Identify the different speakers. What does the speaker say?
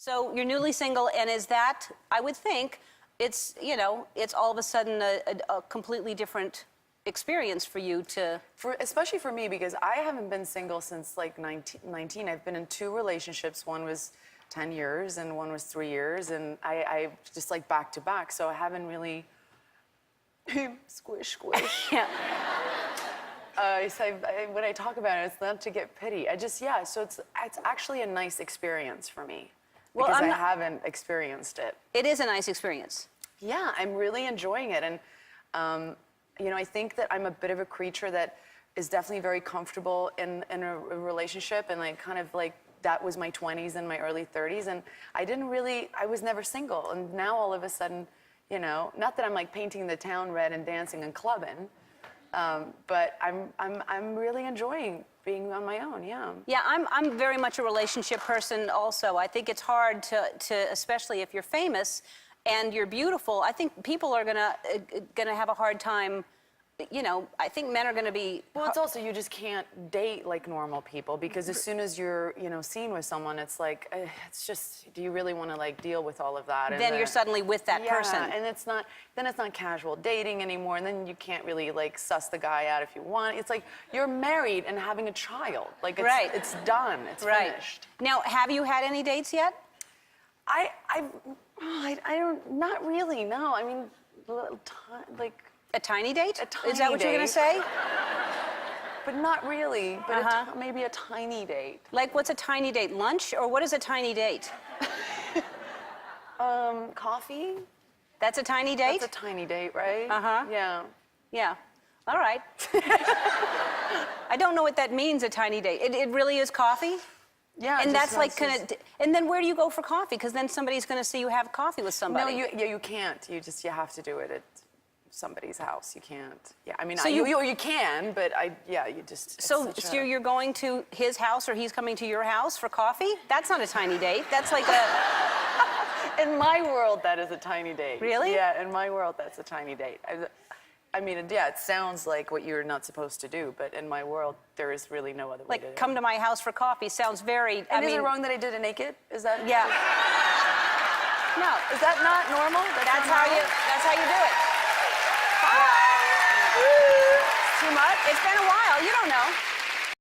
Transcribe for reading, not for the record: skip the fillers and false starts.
Speaker 1: So you're newly single, and is that, I would think, it's, you know, it's all of a sudden a completely different experience for you to...
Speaker 2: Especially for me, because I haven't been single since like 19. I've been in 2 relationships. One was 10 years and one was 3 years, and I just like back to back, so I haven't really... Squish, squish.
Speaker 1: Yeah.
Speaker 2: So when I talk about it, it's not to get pity. So it's actually a nice experience for me.
Speaker 1: Well,
Speaker 2: because I haven't experienced it.
Speaker 1: It is a nice experience.
Speaker 2: Yeah, I'm really enjoying it. And, you know, I think that I'm a bit of a creature that is definitely very comfortable in a relationship. And like, kind of like, that was my 20s and my early 30s. And I was never single. And now all of a sudden, you know, not that I'm like painting the town red and dancing and clubbing, but I'm really enjoying being on my own, yeah.
Speaker 1: Yeah, I'm very much a relationship person also. I think it's hard to especially if you're famous and you're beautiful, I think people are gonna have a hard time, you know, I think men are gonna be...
Speaker 2: Well, it's also, you just can't date like normal people, because as soon as you're, you know, seen with someone, it's like, it's just, do you really want to like deal with all of that?
Speaker 1: Then you're suddenly with that person.
Speaker 2: Yeah, and then it's not casual dating anymore, and then you can't really like suss the guy out if you want. It's like, you're married and having a child. Like, it's done, it's finished.
Speaker 1: Now, have you had any dates yet?
Speaker 2: I don't, not really, no. I mean, like...
Speaker 1: A tiny date?
Speaker 2: A tiny
Speaker 1: Is that what you're gonna say?
Speaker 2: But not really, but maybe a tiny date.
Speaker 1: Like, what's a tiny date? Lunch, or what is a tiny date?
Speaker 2: Coffee?
Speaker 1: That's a tiny date?
Speaker 2: That's a tiny date, right?
Speaker 1: Uh-huh.
Speaker 2: Yeah.
Speaker 1: Yeah. All right. I don't know what that means, a tiny date. It really is coffee?
Speaker 2: Yeah.
Speaker 1: And that's like and then where do you go for coffee? Because then somebody's gonna see you have coffee with somebody.
Speaker 2: No, you can't. You have to do it at somebody's house. You can't. Yeah, I mean,
Speaker 1: so
Speaker 2: you can, but you just...
Speaker 1: So you're going to his house, or he's coming to your house for coffee? That's not a tiny date. That's like a...
Speaker 2: In my world, that is a tiny date.
Speaker 1: Really?
Speaker 2: Yeah, in my world, that's a tiny date. I mean, yeah, it sounds like what you're not supposed to do, but in my world, there is really no other way to do it.
Speaker 1: Like, come to my house for coffee sounds very...
Speaker 2: And is it wrong that I did it naked? Is that...
Speaker 1: Yeah. No.
Speaker 2: Is that not normal?
Speaker 1: That's how you do it.
Speaker 2: Too much?
Speaker 1: It's been a while. You don't know.